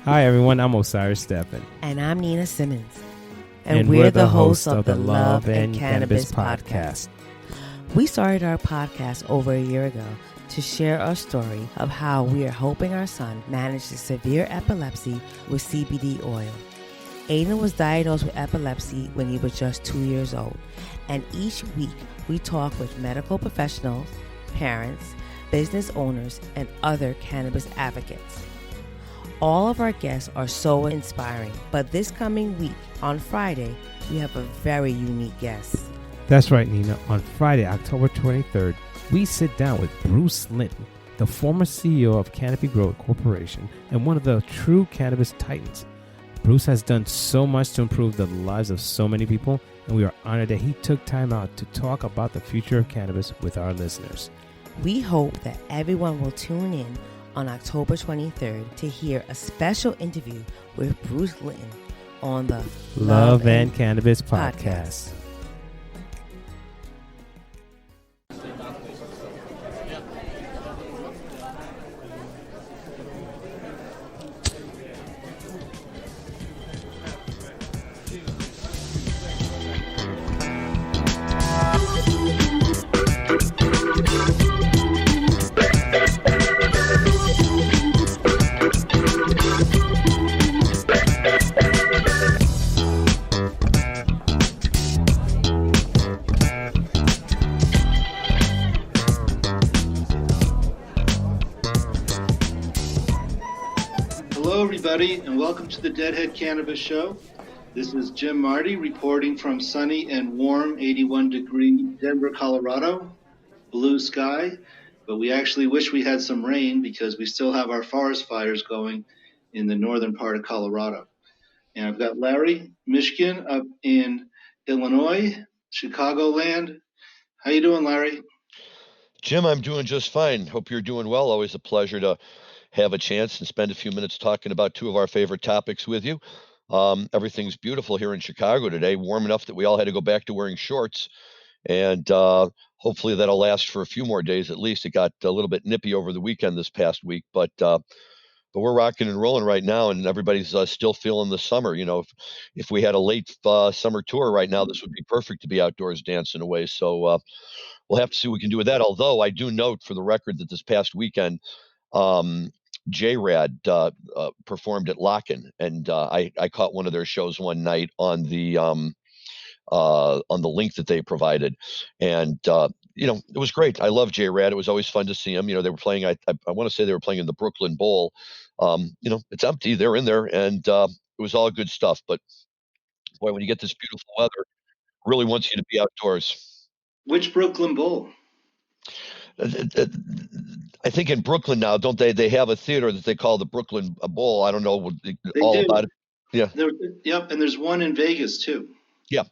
Hi, everyone. I'm Osiris Steffen. And I'm Nina Simmons. And we're the hosts of the Love and Cannabis podcast. We started our podcast over a year ago to share our story of how we are helping our son manage the severe epilepsy with CBD oil. Aiden was diagnosed with epilepsy when he was just 2 years old. And each week we talk with medical professionals, parents, business owners, and other cannabis advocates. All of our guests are so inspiring, but this coming week, on Friday, we have a very unique guest. That's right, Nina. On Friday, October 23rd, we sit down with Bruce Linton, the former CEO of Canopy Growth Corporation and one of the true cannabis titans. Bruce has done so much to improve the lives of so many people, and we are honored that he took time out to talk about the future of cannabis with our listeners. We hope that everyone will tune in on October 23rd to hear a special interview with Bruce Linton on the Love and Cannabis podcast. And welcome to the Deadhead Cannabis Show. This is Jim Marty reporting from sunny and warm 81-degree Denver, Colorado. Blue sky, but we actually wish we had some rain because we still have our forest fires going in the northern part of Colorado. And I've got Larry, Michigan, up in Illinois, Chicagoland. How you doing, Larry? Jim, I'm doing just fine. Hope you're doing well. Always a pleasure to have a chance and spend a few minutes talking about two of our favorite topics with you. Everything's beautiful here in Chicago today, warm enough that we all had to go back to wearing shorts, and hopefully that'll last for a few more days at least. It got a little bit nippy over the weekend this past week, but we're rocking and rolling right now, and everybody's still feeling the summer. You know, if we had a late summer tour right now, this would be perfect to be outdoors dancing away. So we'll have to see what we can do with that. Although I do note for the record that this past weekend, J-Rad performed at Locken, and I caught one of their shows one night on the link that they provided, and it was great. I love J-Rad. It was always fun to see them. You know, they were playing. I want to say they were playing in the Brooklyn Bowl. It's empty. They're in there, and it was all good stuff. But boy, when you get this beautiful weather, it really wants you to be outdoors. Which Brooklyn Bowl? I think in Brooklyn now, don't they? They have a theater that they call the Brooklyn Bowl. I don't know all about it. Yeah. Yep, and there's one in Vegas too. Yep.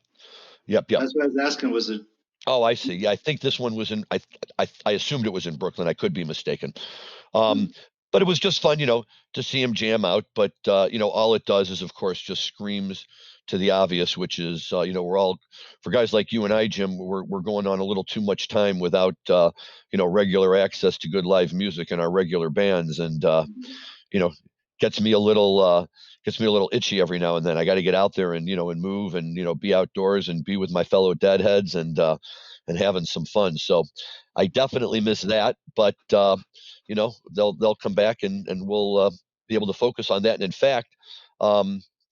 That's what I was asking. Was it? Oh, I see. Yeah, I think this one was in. I assumed it was in Brooklyn. I could be mistaken. But it was just fun, to see him jam out. But all it does is, of course, just screams to the obvious, which is, we're all, for guys like you and I, Jim, we're going on a little too much time without, regular access to good live music in our regular bands, and gets me a little itchy every now and then. I got to get out there and and move and be outdoors and be with my fellow deadheads and having some fun. So I definitely miss that, but they'll come back and we'll be able to focus on that. And in fact,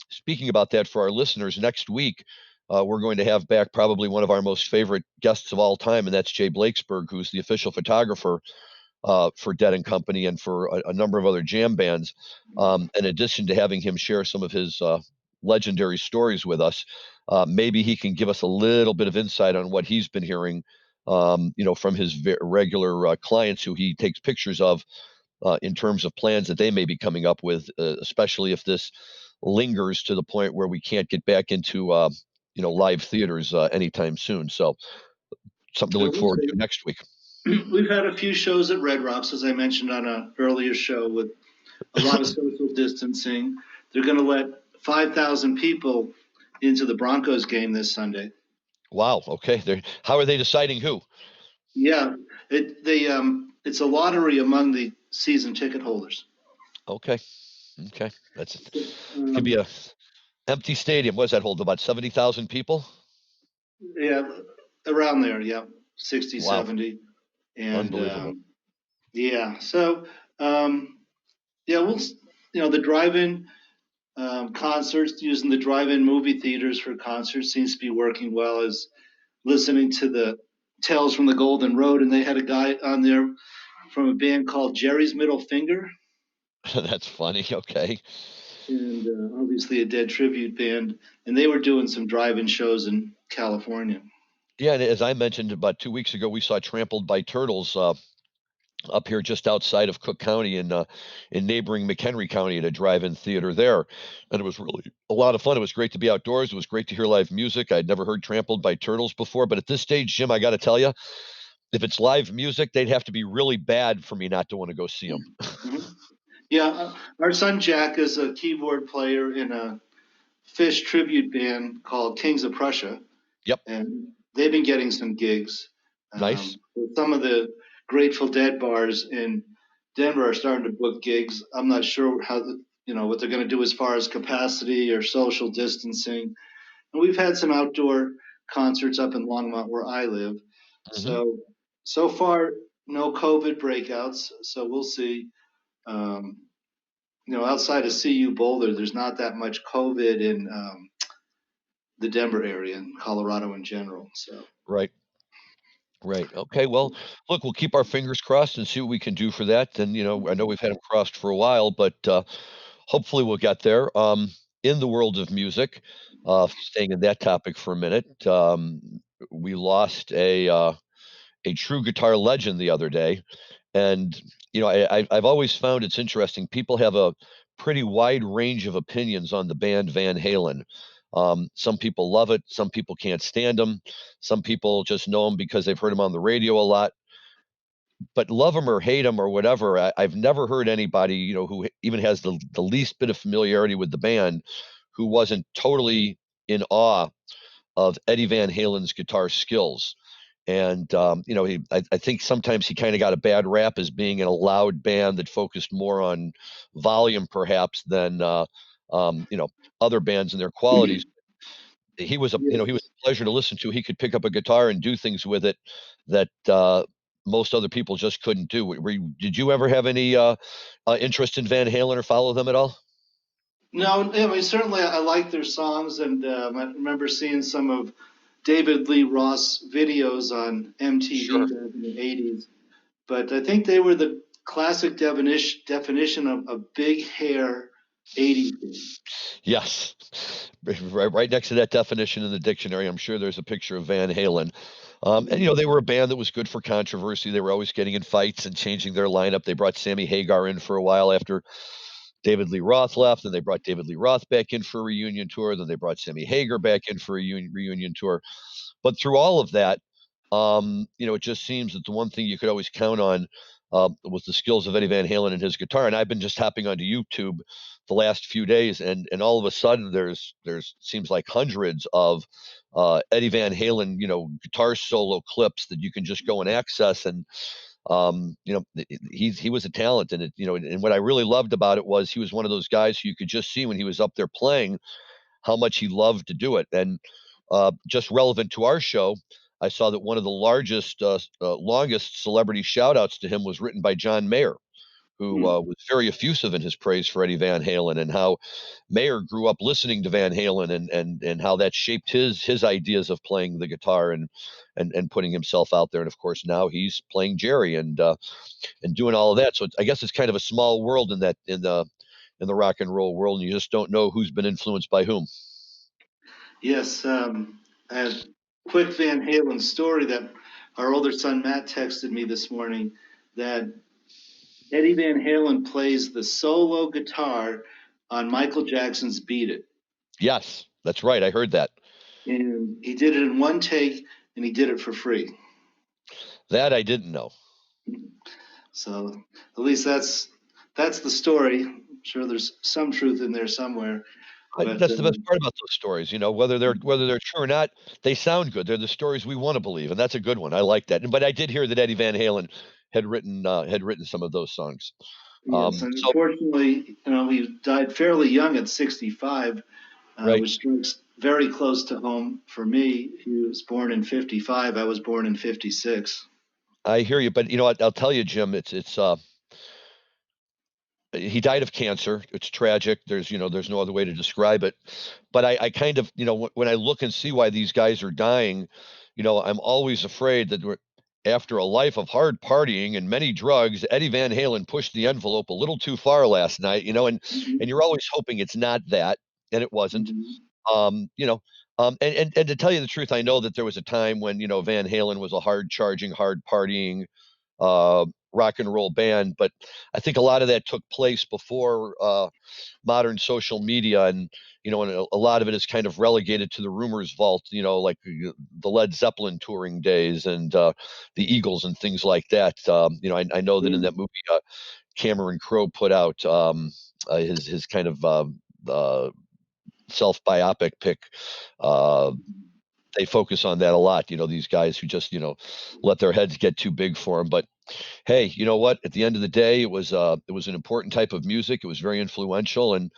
speaking about that for our listeners, next week we're going to have back probably one of our most favorite guests of all time, and that's Jay Blakesberg, who's the official photographer for Dead and Company and for a number of other jam bands. In addition to having him share some of his legendary stories with us, maybe he can give us a little bit of insight on what he's been hearing, from his regular clients who he takes pictures of, in terms of plans that they may be coming up with, especially if this lingers to the point where we can't get back into live theaters anytime soon. So something to look forward to next week. We've had a few shows at Red Rocks, as I mentioned on an earlier show, with a lot of social distancing. They're going to let 5,000 people into the Broncos game this Sunday. Wow. Okay. How are they deciding who? Yeah, it's a lottery among the season ticket holders. Okay. Okay, that's could be Um, a empty stadium. What does that hold? About 70,000 people? yeah, around there. Yeah, 60, Wow, 70. And unbelievable. yeah, so yeah, the drive-in concerts, using the drive-in movie theaters for concerts seems to be working well. As listening to the Tales from the Golden Road, and they had a guy on there from a band called Jerry's Middle Finger, That's funny. Okay. and obviously a Dead tribute band, and they were doing some drive-in shows in California. Yeah, and as I mentioned about 2 weeks ago, we saw Trampled by Turtles up here just outside of Cook County in neighboring McHenry County at a drive-in theater there, and it was really a lot of fun. It was great to be outdoors. It was great to hear live music. I'd never heard Trampled by Turtles before, but at this stage, Jim, I got to tell you, if it's live music, they'd have to be really bad for me not to want to go see them. Mhm. Yeah, our son Jack is a keyboard player in a Fish tribute band called Kings of Prussia, Yep, and they've been getting some gigs. nice. Some of the Grateful Dead bars in Denver are starting to book gigs. I'm not sure what they're going to do as far as capacity or social distancing. And we've had some outdoor concerts up in Longmont where I live. Hmm. So far, no COVID breakouts. So we'll see. Um, outside of CU Boulder, there's not that much COVID in the Denver area and Colorado in general. So Right. Right. Okay. Well, look, we'll keep our fingers crossed and see what we can do for that. And I know we've had them crossed for a while, but hopefully we'll get there. In the world of music, staying in that topic for a minute, we lost a true guitar legend the other day, and I've always found it's interesting. People have a pretty wide range of opinions on the band Van Halen. Some people love it, some people can't stand them, some people just know them because they've heard them on the radio a lot. But love them or hate them or whatever, I've never heard anybody who even has the least bit of familiarity with the band who wasn't totally in awe of Eddie Van Halen's guitar skills. And I think sometimes he kind of got a bad rap as being in a loud band that focused more on volume, perhaps, than other bands and their qualities. He was a he was yes. a pleasure to listen to. He could pick up a guitar and do things with it that most other people just couldn't do. Did you ever have any interest in Van Halen or follow them at all? No, I mean certainly I like their songs, and I remember seeing some of David Lee Ross videos on MTV Sure. back in the '80s. But I think they were the classic definition of a big hair '80s band. Yes. Right next to that definition in the dictionary, I'm sure there's a picture of Van Halen. And they were a band that was good for controversy. They were always getting in fights and changing their lineup. They brought Sammy Hagar in for a while after David Lee Roth left, and they brought David Lee Roth back in for a reunion tour. Then they brought Sammy Hagar back in for a reunion tour. But through all of that, it just seems that the one thing you could always count on was the skills of Eddie Van Halen and his guitar. And I've been just hopping onto YouTube the last few days, and all of a sudden there's seems like hundreds of Eddie Van Halen, guitar solo clips that you can just go and access. And he was a talent, and and what I really loved about it was he was one of those guys who you could just see when he was up there playing how much he loved to do it. And just relevant to our show, I saw that one of the longest celebrity shout outs to him was written by John Mayer, who Hmm. was very effusive in his praise for Eddie Van Halen, and how Mayer grew up listening to Van Halen, and how that shaped his ideas of playing the guitar and putting himself out there. And of course, now he's playing Jerry and doing all of that. So I guess it's kind of a small world in the rock and roll world, and you just don't know who's been influenced by whom. Yes, a quick Van Halen story that our older son Matt texted me this morning, that Eddie Van Halen plays the solo guitar on Michael Jackson's "Beat It." Yes, that's right. I heard that. And he did it in one take, and he did it for free. That I didn't know. So at least that's the story. I'm sure there's some truth in there somewhere, but That's the best part about those stories, whether they're true or not, they sound good. They're the stories we want to believe, and that's a good one. I like that. But I did hear that Eddie Van Halen had written some of those songs. Yes, and So unfortunately, he died fairly young at 65, right, which strikes very close to home for me. He was born in 55. I was born in 56. I hear you, but I'll tell you, Jim, it's he died of cancer. It's tragic. There's no other way to describe it. But I kind of, when I look and see why these guys are dying, I'm always afraid that after a life of hard partying and many drugs, Eddie Van Halen pushed the envelope a little too far last night, and you're always hoping it's not that, and it wasn't. Mhm. And to tell you the truth, I know that there was a time when, Van Halen was a hard charging, hard partying, rock and roll band, but I think a lot of that took place before modern social media, and a lot of it is kind of relegated to the rumors vault, like the Led Zeppelin touring days and the Eagles and things like that. I know that in that movie, Cameron Crowe put out his kind of self biopic pick. Uh, they focus on that a lot. These guys who just let their heads get too big for them, but hey, you know what? At the end of the day, it was an important type of music. It was very influential, and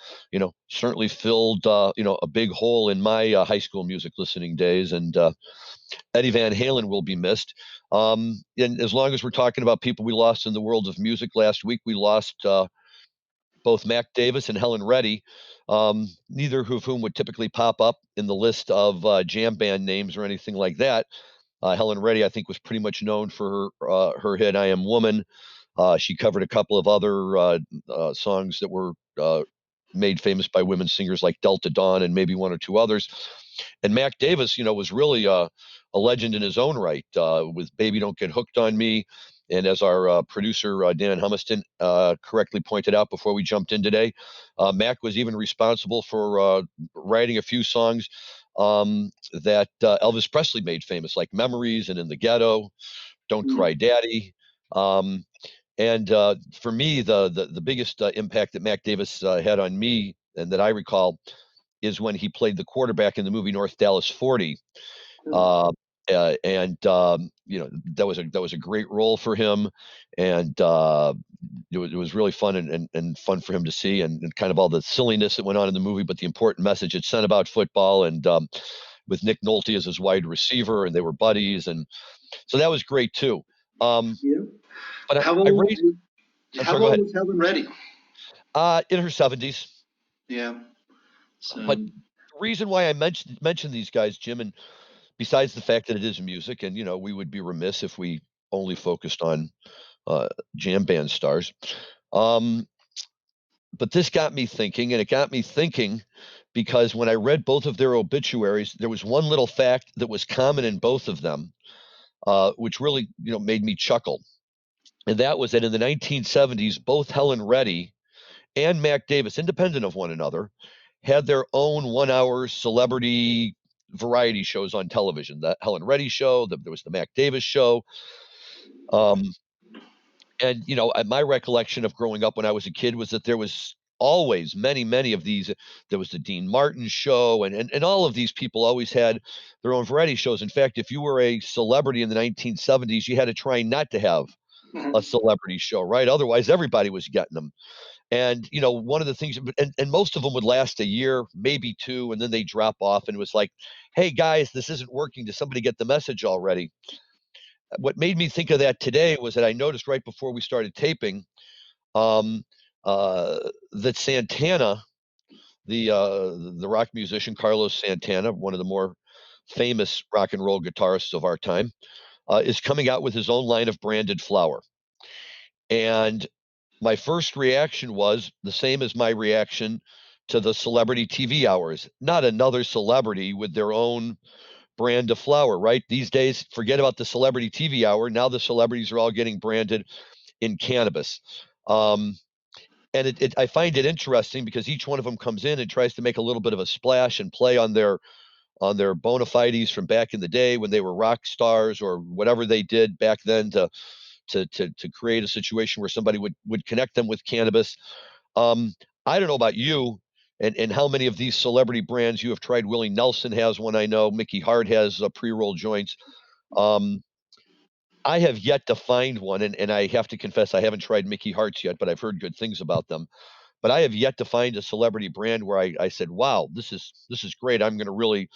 certainly filled a big hole in my high school music listening days. And Eddie Van Halen will be missed. And as long as we're talking about people we lost in the world of music, last week we lost both Mac Davis and Helen Reddy, neither of whom would typically pop up in the list of jam band names or anything like that. Helen Reddy, I think, was pretty much known for her hit "I Am Woman." She covered a couple of other songs that were made famous by women singers like Delta Dawn and maybe one or two others. And Mac Davis, was really a legend in his own right with "Baby Don't Get Hooked on Me." And as our producer, Dan Humiston, correctly pointed out before we jumped in today, Mac was even responsible for writing a few songs that Elvis Presley made famous, like "Memories" and "In the Ghetto," "Don't Cry Daddy." Um, and for me, the biggest impact that Mac Davis had on me and that I recall is when he played the quarterback in the movie North Dallas 40. Uh, and that was a great role for him, and it was really fun and fun for him to see, and kind of all the silliness that went on in the movie, but the important message it sent about football, and with Nick Nolte as his wide receiver, and they were buddies, and so that was great too. Um, Yeah. but How I old? raised. I'm How sorry. Go old ahead. was Helen Reddy? In her 70s. Yeah. But So. the reason why I mentioned these guys, Jim, and besides the fact that it is music, and we would be remiss if we only focused on uh, jam band stars. Um, but this got me thinking, and it got me thinking because when I read both of their obituaries, there was one little fact that was common in both of them, which really made me chuckle, and that was that in the 1970s, both Helen Reddy and Mac Davis, independent of one another, had their own 1 hour celebrity variety shows on television. The Helen Reddy show, there was the Mac Davis show. Um, and my recollection of growing up when I was a kid was that there was always many of these. There was the Dean Martin show, and all of these people always had their own variety shows. In fact, if you were a celebrity in the 1970s, you had to try not to have a celebrity show, right? Otherwise, everybody was getting them. And one of the things, and most of them would last a year, maybe two, and then they drop off. And it was like, hey guys, this isn't working. Does somebody get the message already? What made me think of that today was that I noticed right before we started taping, um, that Santana, the rock musician Carlos Santana, one of the more famous rock and roll guitarists of our time, is coming out with his own line of branded flour. And my first reaction was the same as my reaction to the celebrity TV hours. Not another celebrity with their own brand of flour, right? These days, forget about the celebrity TV hour. Now the celebrities are all getting branded in cannabis. Um, and I find it interesting because each one of them comes in and tries to make a little bit of a splash and play on their bona fides from back in the day when they were rock stars or whatever they did back then to create a situation where somebody would connect them with cannabis. Um, I don't know about you and how many of these celebrity brands you have tried. Willie Nelson has one, I know. Mickey Hart has pre-roll joints. Um, I have yet to find one, and I have to confess I haven't tried Mickey Hart's yet, but I've heard good things about them. But I have yet to find a celebrity brand where I said, "Wow, this is great. I'm going to really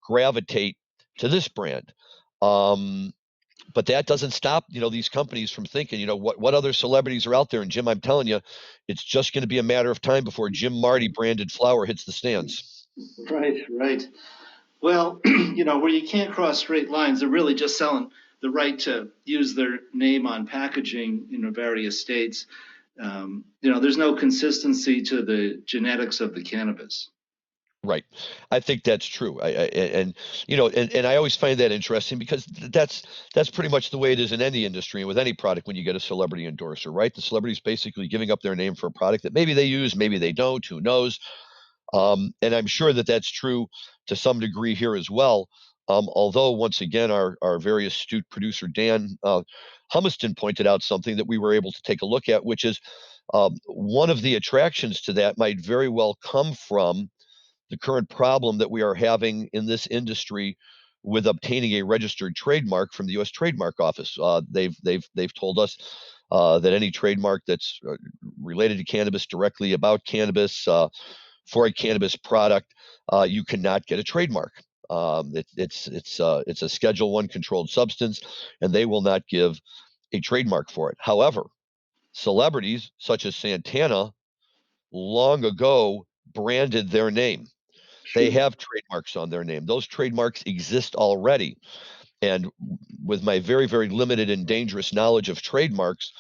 gravitate to this brand." Um, but that doesn't stop these companies from thinking, what other celebrities are out there. And Jim, I'm telling you, it's just going to be a matter of time before Jim Marty branded flower hits the stands. Right. Well, where you can't cross straight lines, they're really just selling the right to use their name on packaging in various states. There's no consistency to the genetics of the cannabis. Right. I think that's true. And I always find that interesting because that's pretty much the way it is in any industry and with any product when you get a celebrity endorser, right? The celebrity's basically giving up their name for a product that maybe they use, maybe they don't, who knows? And I'm sure that that's true to some degree here as well. Although, once again, our very astute producer, Dan Humiston, pointed out something that we were able to take a look at, which is one of the attractions to that might very well come from the current problem that we are having in this industry with obtaining a registered trademark from the U.S. Trademark Office. They've told us that any trademark that's related to cannabis, directly about cannabis, for a cannabis product, you cannot get a trademark. It's a Schedule 1 controlled substance, and they will not give a trademark for it. However, celebrities such as Santana long ago branded their name. They have trademarks on their name. Those trademarks exist already. And with my very, very limited and dangerous knowledge of trademarks,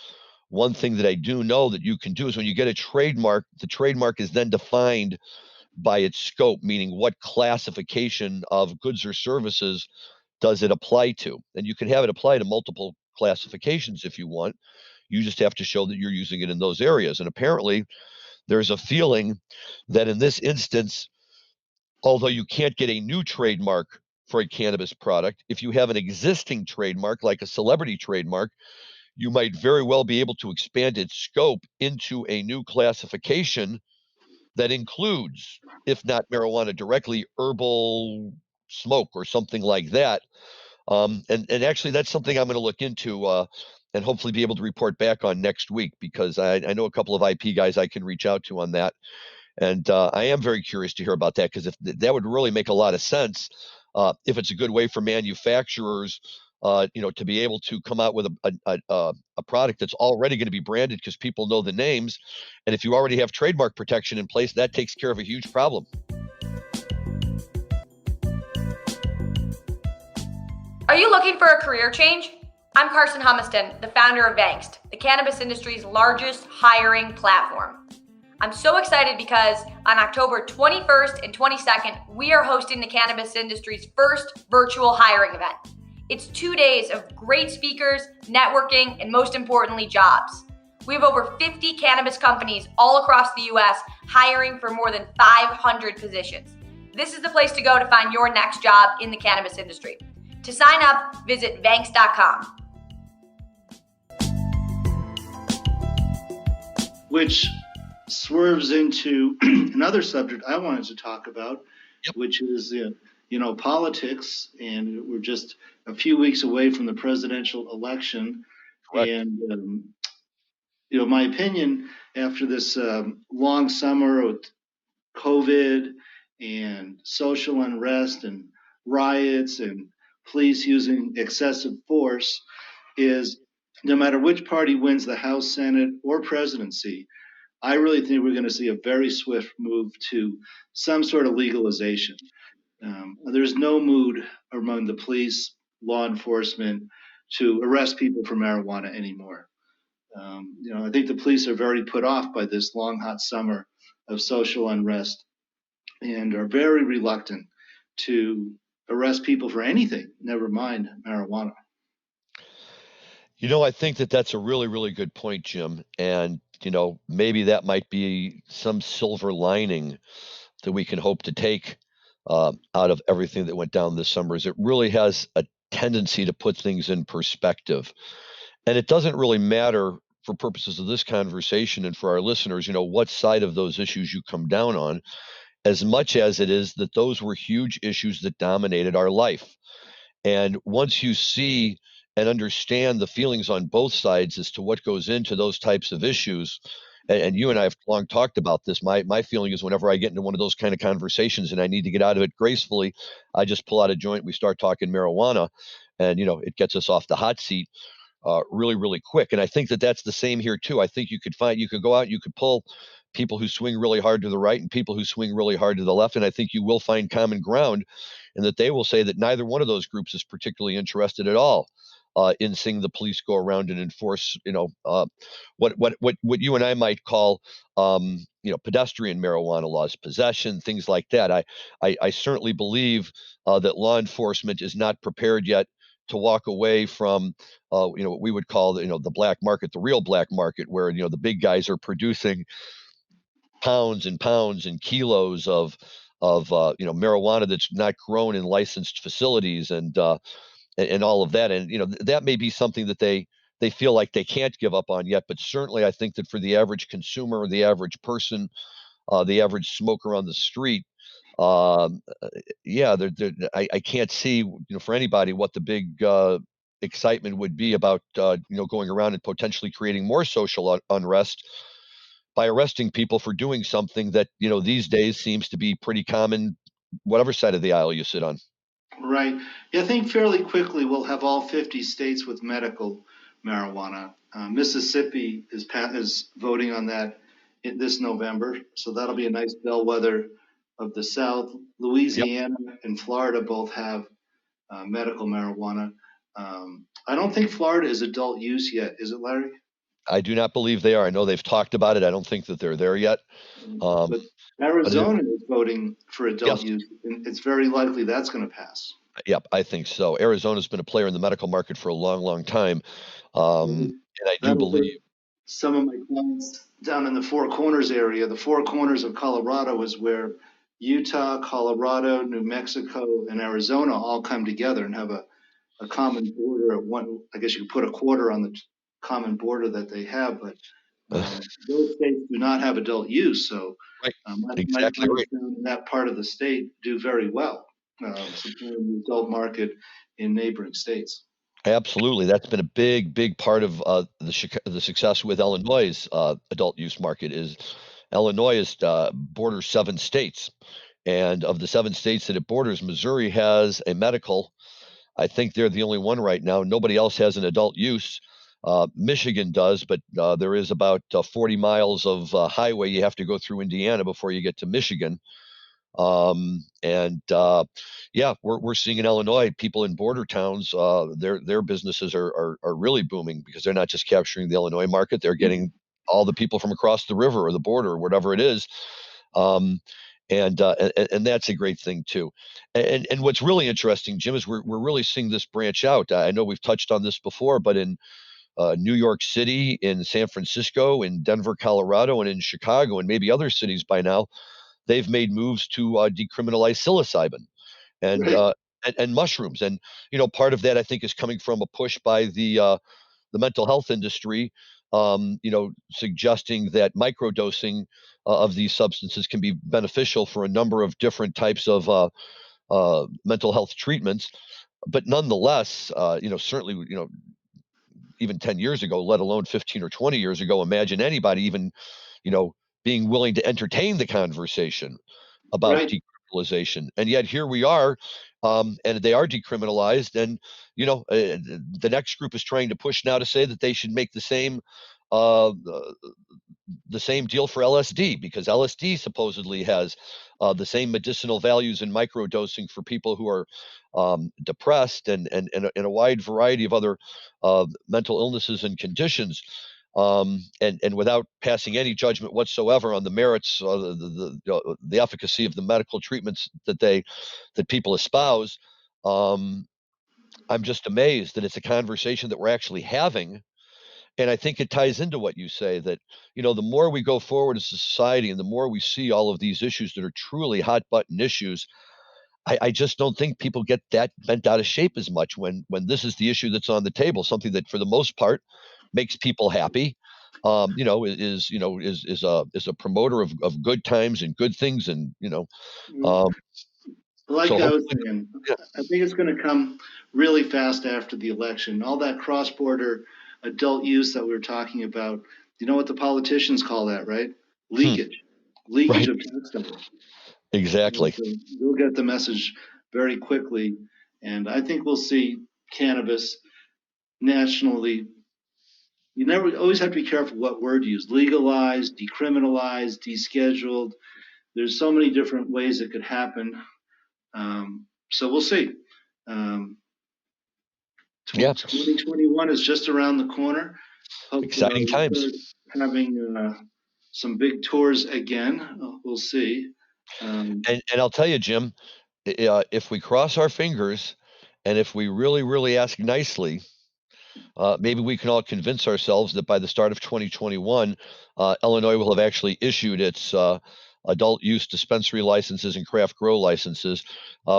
one thing that I do know that you can do is when you get a trademark, the trademark is then defined by its scope, meaning what classification of goods or services does it apply to. And you can have it apply to multiple classifications if you want. You just have to show that you're using it in those areas. And apparently, there's a feeling that in this instance, although you can't get a new trademark for a cannabis product, if you have an existing trademark, like a celebrity trademark, you might very well be able to expand its scope into a new classification that includes, if not marijuana directly, herbal smoke or something like that. And actually, that's something I'm going to look into and hopefully be able to report back on next week, because I know a couple of IP guys I can reach out to on that. And I am very curious to hear about that, because if that would really make a lot of sense, if it's a good way for manufacturers, to be able to come out with a product that's already going to be branded because people know the names. And if you already have trademark protection in place, that takes care of a huge problem. Are you looking for a career change? I'm Carson Humiston, the founder of Angst, the cannabis industry's largest hiring platform. I'm so excited because on October 21st and 22nd, we are hosting the cannabis industry's first virtual hiring event. It's 2 days of great speakers, networking, and most importantly, jobs. We have over 50 cannabis companies all across the US hiring for more than 500 positions. This is the place to go to find your next job in the cannabis industry. To sign up, visit Vanks.com. Which swerves into another subject I wanted to talk about, which is politics, and we're just a few weeks away from the presidential election. Correct. And my opinion after this long summer with COVID and social unrest and riots and police using excessive force is, no matter which party wins the House, Senate, or presidency, I really think we're going to see a very swift move to some sort of legalization. There's no mood among the police, law enforcement, to arrest people for marijuana anymore. I think the police are very put off by this long, hot summer of social unrest and are very reluctant to arrest people for anything, never mind marijuana. I think that that's a really, really good point, Jim. And, maybe that might be some silver lining that we can hope to take out of everything that went down this summer, is it really has a tendency to put things in perspective. And it doesn't really matter, for purposes of this conversation and for our listeners, what side of those issues you come down on, as much as it is that those were huge issues that dominated our life. And once you see and understand the feelings on both sides as to what goes into those types of issues. And you and I have long talked about this. My feeling is whenever I get into one of those kind of conversations and I need to get out of it gracefully, I just pull out a joint. We start talking marijuana, and it gets us off the hot seat really, really quick. And I think that that's the same here too. I think you could go out, you could pull people who swing really hard to the right and people who swing really hard to the left, and I think you will find common ground, and that they will say that neither one of those groups is particularly interested at all in seeing the police go around and enforce, what you and I might call, pedestrian marijuana laws, possession, things like that. I certainly believe that law enforcement is not prepared yet to walk away from, what we would call, the black market, the real black market, where the big guys are producing pounds and pounds and kilos of marijuana that's not grown in licensed facilities, and all of that. And that may be something that they feel like they can't give up on yet. But certainly, I think that for the average consumer, the average person, the average smoker on the street, um, yeah, I can't see, for anybody what the big excitement would be about, going around and potentially creating more social unrest by arresting people for doing something that, these days seems to be pretty common, whatever side of the aisle you sit on. Right. Yeah, I think fairly quickly we'll have all 50 states with medical marijuana. Mississippi is voting on that this November, so that'll be a nice bellwether of the South. Yep. Louisiana and Florida both have medical marijuana. I don't think Florida is adult use yet, is it, Larry? I do not believe they are. I know they've talked about it. I don't think that they're there yet. Um, But but it, Arizona is voting for adult yes, use, and it's very likely that's going to pass. yep, I think so. Arizona's been a player in the medical market for a long, long time. And I do That'll hurt believe, some of my clients down in the Four Corners area. The Four Corners of Colorado is where Utah, Colorado, New Mexico, and Arizona all come together and have a common border at one. I guess you could put a quarter on the common border that they have, but those states do not have adult use. So right, my exactly clients right. down in that part of the state do very well supplying the adult market in neighboring states. Absolutely. That's been a big, big part of the success with Illinois' adult use market. Is Illinois is borders 7 states. And of the 7 states that it borders, Missouri has a medical. I think they're the only one right now. Nobody else has an adult use. Michigan does, but there is about 40 miles of highway you have to go through Indiana before you get to Michigan. And yeah, we're seeing in Illinois people in border towns, their businesses are really booming because they're not just capturing the Illinois market, they're getting all the people from across the river or the border or whatever it is. Um, and that's a great thing too. And what's really interesting, Jim, is we're really seeing this branch out. I know we've touched on this before, but in New York City, in San Francisco, in Denver, Colorado, and in Chicago, and maybe other cities by now, they've made moves to decriminalize psilocybin and, Right. uh, and mushrooms. And part of that I think is coming from a push by the mental health industry, suggesting that microdosing of these substances can be beneficial for a number of different types of mental health treatments. But nonetheless, certainly, even 10 years ago, let alone 15 or 20 years ago, imagine anybody even, you know, being willing to entertain the conversation about Right. decriminalization. And yet here we are, and they are decriminalized. And, the next group is trying to push now to say that they should make uh, the same deal for LSD, because LSD supposedly has the same medicinal values in microdosing for people who are depressed and a wide variety of other mental illnesses and conditions. And without passing any judgment whatsoever on the merits, the efficacy of the medical treatments that people espouse, um, I'm just amazed that it's a conversation that we're actually having. And I think it ties into what you say, that, the more we go forward as a society and the more we see all of these issues that are truly hot button issues, I just don't think people get that bent out of shape as much when this is the issue that's on the table, something that for the most part makes people happy. Is a promoter of good times and good things, and um, Like So I was hopefully, saying, yeah. I think it's going to come really fast after the election. All that cross-border adult use that we were talking about, you know what the politicians call that, right? Leakage. Leakage Right, of tax dollars. exactly. So we'll get the message very quickly. And I think we'll see cannabis nationally. You never always have to be careful what word you use. Legalized, decriminalized, descheduled. There's so many different ways it could happen. So we'll see. Um, Yeah, 2021 is just around the corner. Hope exciting we times. start having some big tours again. We'll see. And I'll tell you, Jim, if we cross our fingers and if we really, really ask nicely, maybe we can all convince ourselves that by the start of 2021, Illinois will have actually issued its adult use dispensary licenses and craft grow licenses.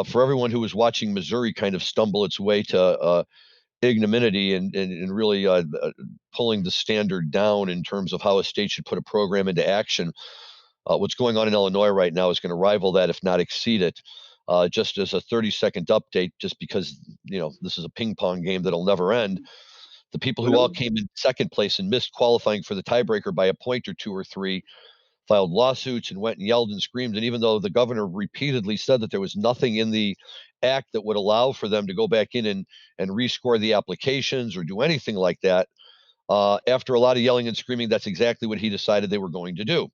For everyone who was watching Missouri kind of stumble its way to ignominy and really pulling the standard down in terms of how a state should put a program into action, what's going on in Illinois right now is going to rival that, if not exceed it. Just as a 30-second update, just because this is a ping pong game that'll never end. The people who all Well, came in second place and missed qualifying for the tiebreaker by a point or two or three filed lawsuits and went and yelled and screamed. And even though the governor repeatedly said that there was nothing in the act that would allow for them to go back in and rescore the applications or do anything like that, after a lot of yelling and screaming, that's exactly what he decided they were going to do.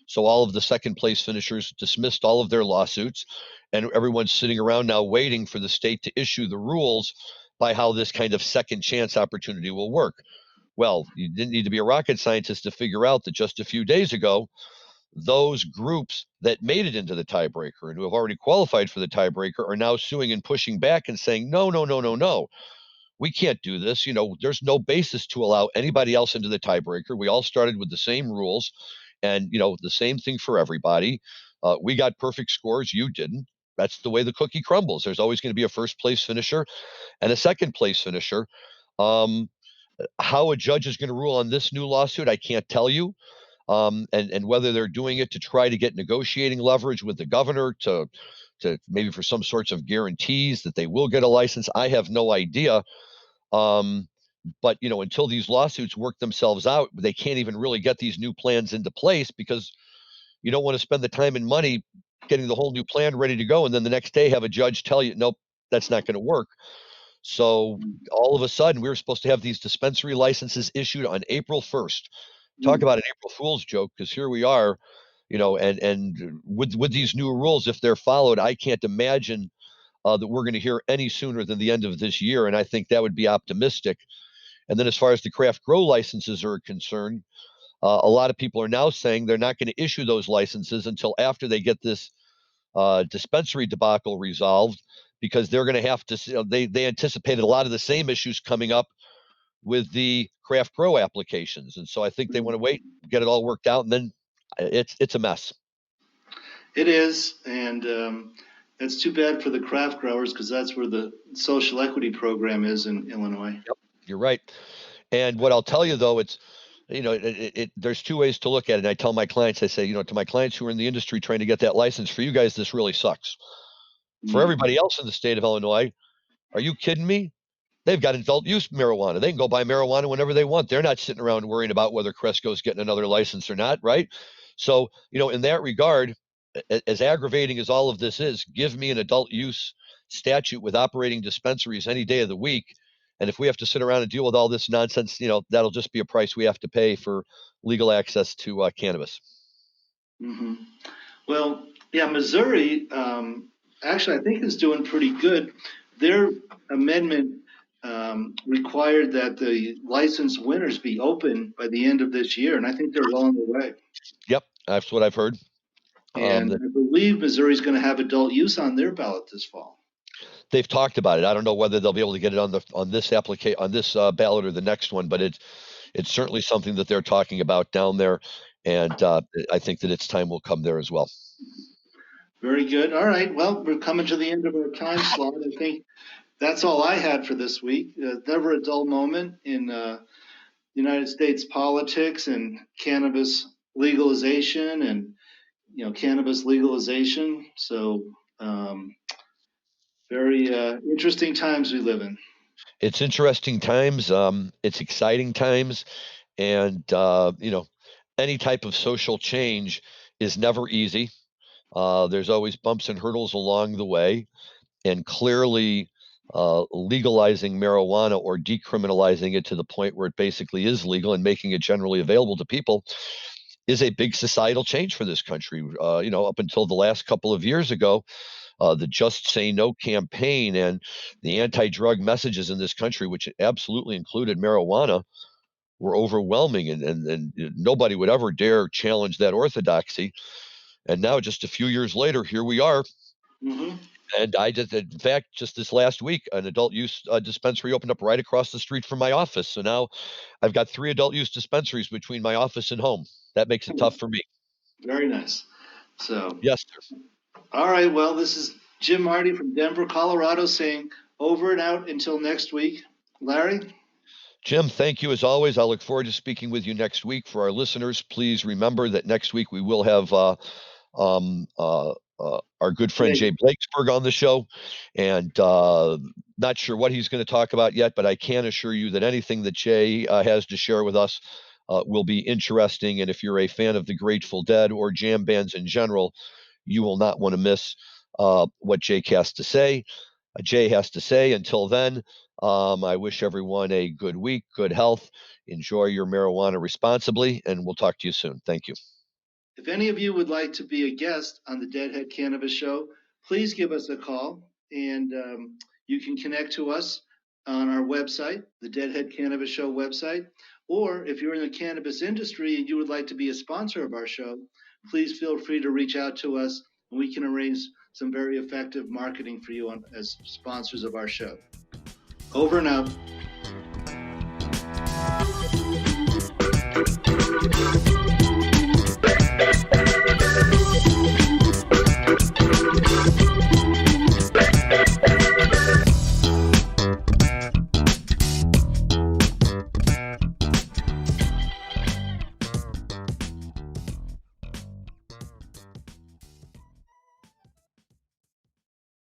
So all of the second place finishers dismissed all of their lawsuits, and everyone's sitting around now waiting for the state to issue the rules by how this kind of second chance opportunity will work. Well, you didn't need to be a rocket scientist to figure out that just a few days ago, those groups that made it into the tiebreaker and who have already qualified for the tiebreaker are now suing and pushing back and saying, no, no, no, no, no. We can't do this. There's no basis to allow anybody else into the tiebreaker. We all started with the same rules and, the same thing for everybody. We got perfect scores. You didn't. That's the way the cookie crumbles. There's always going to be a first place finisher and a second place finisher. How a judge is going to rule on this new lawsuit, I can't tell you. And whether they're doing it to try to get negotiating leverage with the governor to maybe for some sorts of guarantees that they will get a license, I have no idea. But until these lawsuits work themselves out, they can't even really get these new plans into place because you don't want to spend the time and money getting the whole new plan ready to go, and then the next day have a judge tell you, nope, that's not going to work. So all of a sudden, we were supposed to have these dispensary licenses issued on April 1st. Talk about an April Fool's joke, because here we are, and with these new rules, if they're followed, I can't imagine that we're going to hear any sooner than the end of this year, and I think that would be optimistic. And then as far as the craft grow licenses are concerned, a lot of people are now saying they're not going to issue those licenses until after they get this dispensary debacle resolved, because they're going to have to. They anticipated a lot of the same issues coming up with the craft grow applications, and so I think they want to wait, get it all worked out, and then it's a mess. it is, and it's too bad for the craft growers because that's where the social equity program is in Illinois. Yep, you're right. And what I'll tell you though, it's there's two ways to look at it. And I tell my clients, I say, to my clients who are in the industry trying to get that license, for you guys, this really sucks. For everybody else in the state of Illinois, are you kidding me? They've got adult use marijuana. They can go buy marijuana whenever they want. They're not sitting around worrying about whether Cresco's getting another license or not, right? So, in that regard, as aggravating as all of this is, give me an adult use statute with operating dispensaries any day of the week. And if we have to sit around and deal with all this nonsense, that'll just be a price we have to pay for legal access to cannabis. Mm-hmm. Well, yeah, Missouri actually I think is doing pretty good. Their amendment required that the licensed winners be open by the end of this year, and I think they're well on their way. Yep, that's what I've heard. And I believe Missouri's going to have adult use on their ballot this fall. They've talked about it. I don't know whether they'll be able to get it on this ballot or the next one, but it's certainly something that they're talking about down there, and I think that its time will come there as well. Very good. All right. Well, we're coming to the end of our time slot. I think that's all I had for this week. Never a dull moment in United States politics and cannabis legalization and cannabis legalization. So Very interesting times we live in. It's interesting times. It's exciting times. And, any type of social change is never easy. There's always bumps and hurdles along the way. And clearly, legalizing marijuana or decriminalizing it to the point where it basically is legal and making it generally available to people is a big societal change for this country. Up until the last couple of years ago, the Just Say No campaign and the anti-drug messages in this country, which absolutely included marijuana, were overwhelming, and nobody would ever dare challenge that orthodoxy. And now, just a few years later, here we are. Mm-hmm. And in fact, just this last week, an adult use dispensary opened up right across the street from my office. So now I've got 3 adult use dispensaries between my office and home. That makes it tough for me. Very nice. So, yes, sir. All right. Well, this is Jim Marty from Denver, Colorado, saying over and out until next week. Larry? Jim, thank you as always. I look forward to speaking with you next week. For our listeners, please remember that next week we will have our good friend Jay Blakesberg on the show, and not sure what he's going to talk about yet, but I can assure you that anything that Jay has to share with us will be interesting. And if you're a fan of the Grateful Dead or jam bands in general, you will not want to miss what Jay has to say. Until then, I wish everyone a good week, good health. Enjoy your marijuana responsibly, and we'll talk to you soon. Thank you. If any of you would like to be a guest on the Deadhead Cannabis Show, please give us a call, and you can connect to us on our website, the Deadhead Cannabis Show website. Or if you're in the cannabis industry and you would like to be a sponsor of our show, please feel free to reach out to us, and we can arrange some very effective marketing for you as sponsors of our show. Over and out.